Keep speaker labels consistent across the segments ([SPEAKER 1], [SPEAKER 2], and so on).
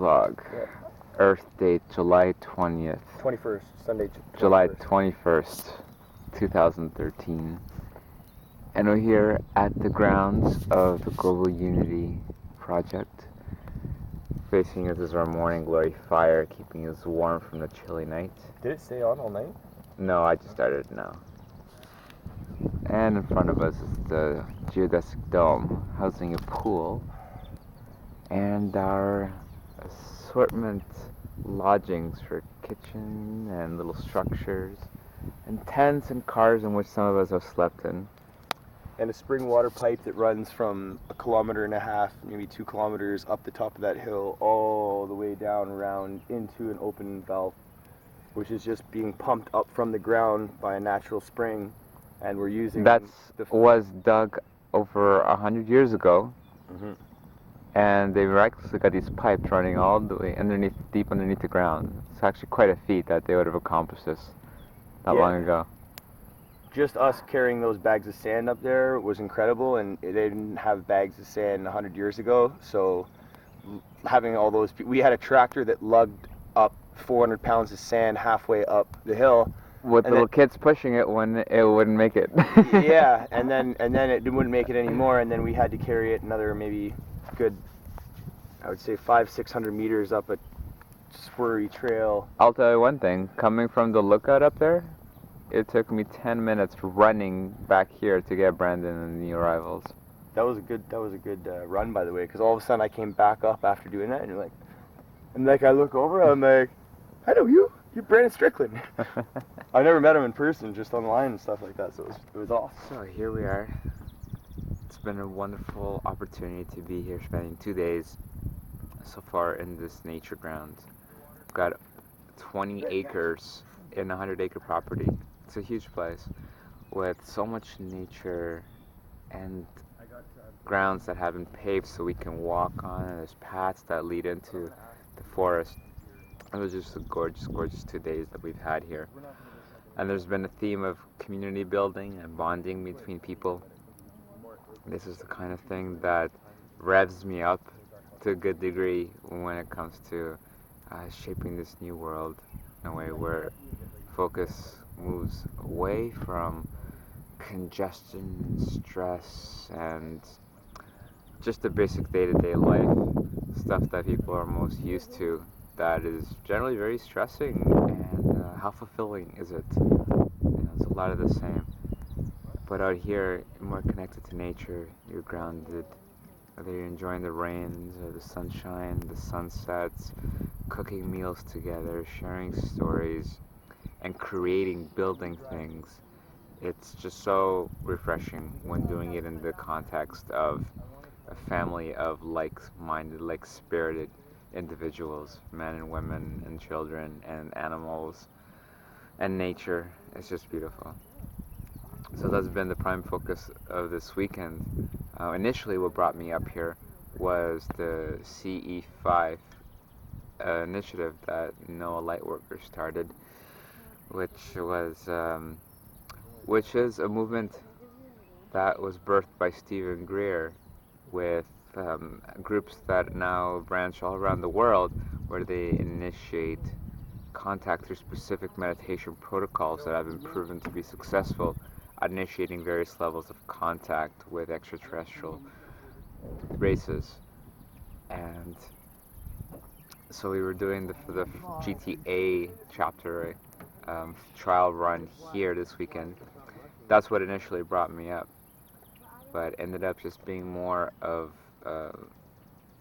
[SPEAKER 1] vlog.
[SPEAKER 2] Yeah.
[SPEAKER 1] Earth date July 20th.
[SPEAKER 2] 21st, Sunday, 21st.
[SPEAKER 1] July 21st, 2013. And we're here at the grounds of the Global Unity Project. Facing us is our morning glory fire, keeping us warm from the chilly night.
[SPEAKER 2] Did it stay on all night?
[SPEAKER 1] No, I just started now. And in front of us is the geodesic dome, housing a pool, and our assortment lodgings for kitchen and little structures, and tents and cars in which some of us have slept in.
[SPEAKER 2] And a spring water pipe that runs from 1.5 kilometers, maybe 2 kilometers up the top of that hill, all the way down around into an open valve, which is just being pumped up from the ground by a natural spring. And we're using
[SPEAKER 1] was dug over 100 years ago, and they miraculously got these pipes running all the way deep underneath the ground. It's actually quite a feat that they would have accomplished this not long ago.
[SPEAKER 2] Just us carrying those bags of sand up there was incredible, and they didn't have bags of sand 100 years ago, so having all those we had a tractor that lugged up 400 pounds of sand halfway up the hill.
[SPEAKER 1] With little kids pushing it when it wouldn't make it.
[SPEAKER 2] Yeah, and then it wouldn't make it anymore, and then we had to carry it another maybe good, I would say 500-600 meters up a swerry trail.
[SPEAKER 1] I'll tell you one thing, coming from the lookout up there, it took me 10 minutes running back here to get Brandon and the arrivals.
[SPEAKER 2] That was a good run, by the way, because all of a sudden I came back up after doing that, and I look over, I'm like, I know you. You're Brandon Strickland. I never met him in person, just online and stuff like that, so it was awesome.
[SPEAKER 1] So here we are. It's been a wonderful opportunity to be here, spending 2 days so far in this nature ground. We've got 20 acres in a 100-acre property. It's a huge place with so much nature and grounds that have been paved so we can walk on, and there's paths that lead into the forest. It was just a gorgeous, gorgeous 2 days that we've had here. And there's been a theme of community building and bonding between people. This is the kind of thing that revs me up to a good degree when it comes to shaping this new world in a way where focus moves away from congestion, stress, and just the basic day-to-day life stuff that people are most used to. That is generally very stressing, and how fulfilling is it? It's a lot of the same. But out here, you're more connected to nature, you're grounded, whether you're enjoying the rains or the sunshine, the sunsets, cooking meals together, sharing stories, and building things. It's just so refreshing when doing it in the context of a family of like-minded, like-spirited individuals, men and women and children and animals and nature. It's just beautiful. So that's been the prime focus of this weekend. Initially what brought me up here was the CE5 initiative that Noah Lightworker started, which is a movement that was birthed by Stephen Greer with groups that now branch all around the world, where they initiate contact through specific meditation protocols that have been proven to be successful at initiating various levels of contact with extraterrestrial races. And so we were doing the GTA chapter trial run here this weekend. That's what initially brought me up, but ended up just being more of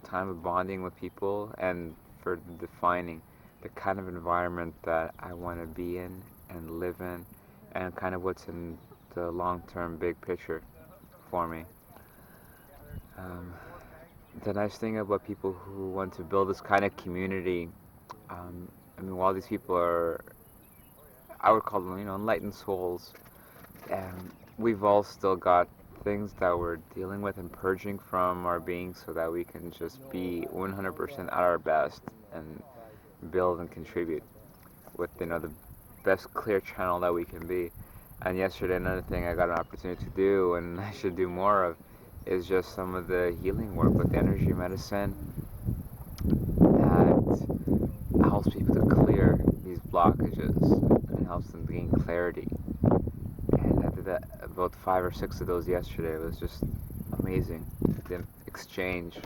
[SPEAKER 1] time of bonding with people and for defining the kind of environment that I want to be in and live in, and kind of what's in the long-term big picture for me. The nice thing about people who want to build this kind of community, while these people are, I would call them, enlightened souls, and we've all still got things that we're dealing with and purging from our being so that we can just be 100% at our best and build and contribute with the best clear channel that we can be. And yesterday, another thing I got an opportunity to do, and I should do more of, is just some of the healing work with energy medicine that helps people to clear these blockages and helps them gain clarity. And I did that about 5 or 6 of those yesterday. It was just amazing. The exchange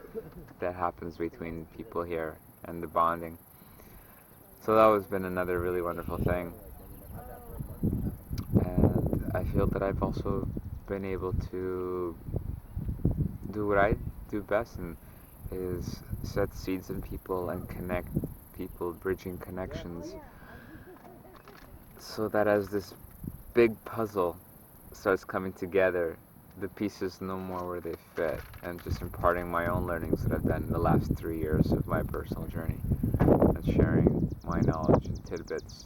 [SPEAKER 1] that happens between people here and the bonding. So that has been another really wonderful thing. And I feel that I've also been able to do what I do best, and is set seeds in people and connect people, bridging connections, so that as this big puzzle starts coming together, the pieces no more where they fit, and just imparting my own learnings that I've done in the last 3 years of my personal journey, and sharing my knowledge and tidbits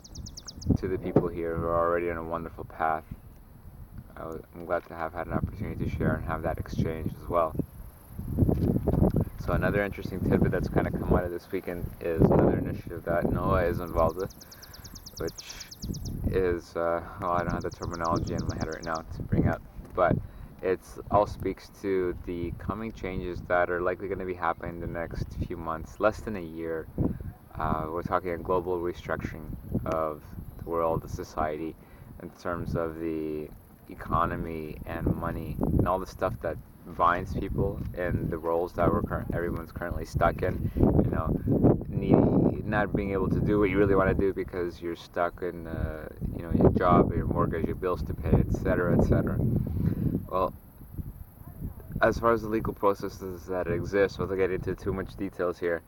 [SPEAKER 1] to the people here who are already on a wonderful path. I'm glad to have had an opportunity to share and have that exchange as well. So another interesting tidbit that's kind of come out of this weekend is another initiative that NOAA is involved with, which is, well, I don't have the terminology in my head right now to bring up, but it's all speaks to the coming changes that are likely going to be happening in the next few months, less than a year. We're talking a global restructuring of the world, the society, in terms of the economy and money and all the stuff that binds people in the roles that everyone's currently stuck in. Not being able to do what you really want to do because you're stuck in, your job, your mortgage, your bills to pay, etc., etc. Well, as far as the legal processes that exist, without getting into too much details here,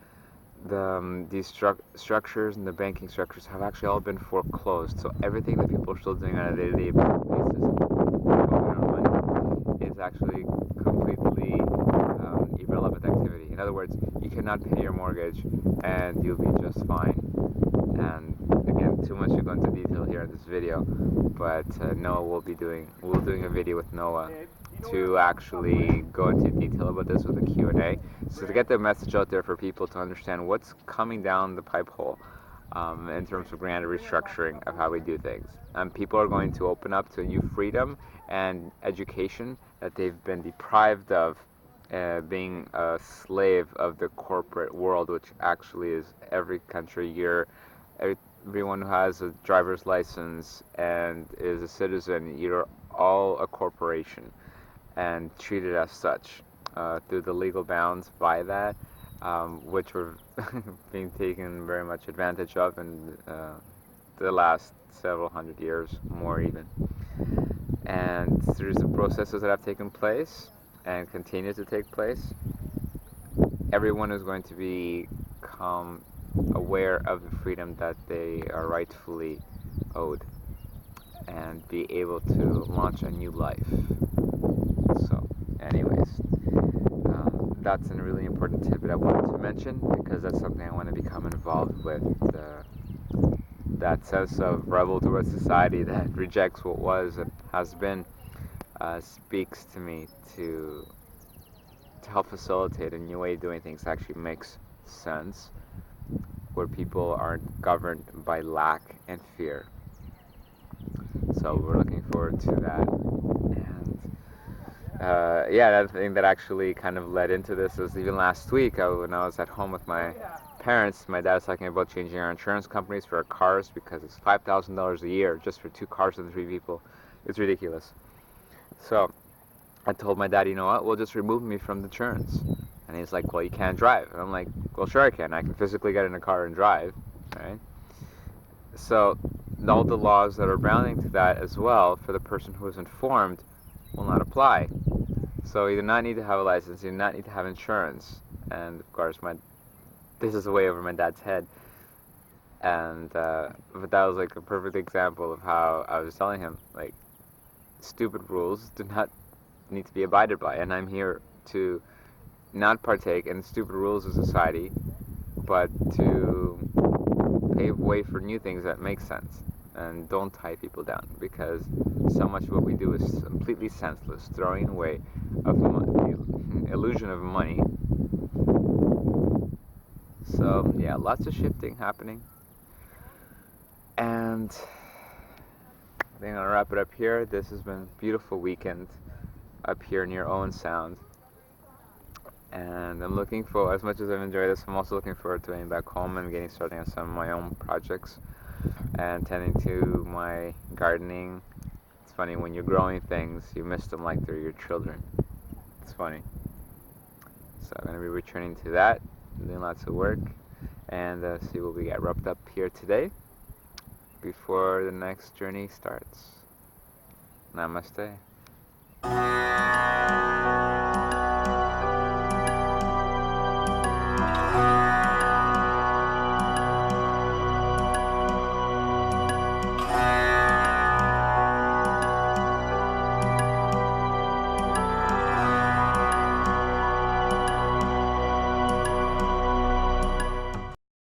[SPEAKER 1] these structures and the banking structures have actually all been foreclosed. So everything that people are still doing on a day-to-day basis, money, is actually completely irrelevant activity. In other words, you cannot pay your mortgage, and you'll be just fine. And again, too much to go into detail here in this video, but NOAA will be doing a video with NOAA to actually go into detail about this with a Q&A. So to get the message out there for people to understand what's coming down the pipe hole in terms of grand restructuring of how we do things. People are going to open up to a new freedom and education that they've been deprived of, being a slave of the corporate world, which actually is every country. Everyone who has a driver's license and is a citizen, you're all a corporation and treated as such through the legal bounds by that, which were being taken very much advantage of in the last several hundred years, more even. And through the processes that have taken place and continue to take place, everyone is going to become aware of the freedom that they are rightfully owed and be able to launch a new life. So, anyways, that's a really important tidbit I wanted to mention, because that's something I want to become involved with. That sense of rebel towards society that rejects what was and has been speaks to me to help facilitate a new way of doing things that actually makes sense, where people aren't governed by lack and fear. So we're looking forward to that. And another thing that actually kind of led into this is even last week when I was at home with my parents, my dad was talking about changing our insurance companies for our cars because it's $5,000 a year just for 2 cars and 3 people. It's ridiculous. So I told my dad, you know what, we'll just remove me from the insurance. And he's like, well, you can't drive. And I'm like, well, sure I can. I can physically get in a car and drive, right? So all the laws that are bounding to that as well for the person who is informed will not apply. So you do not need to have a license, you do not need to have insurance. And of course, this is way over my dad's head. And but that was like a perfect example of how I was telling him, like, stupid rules do not need to be abided by. And I'm here to not partake in stupid rules of society, but to pave way for new things that make sense. And don't tie people down, because so much of what we do is completely senseless, throwing away of the illusion of money. So yeah, lots of shifting happening, and I think I'll wrap it up here. This has been a beautiful weekend up here near Owen Sound, And I'm looking for, as much as I've enjoyed this, I'm also looking forward to getting back home and getting started on some of my own projects and tending to my gardening. It's funny, when you're growing things, you miss them like they're your children. It's funny. So I'm going to be returning to that, doing lots of work, and see what we got wrapped up here today before the next journey starts. Namaste.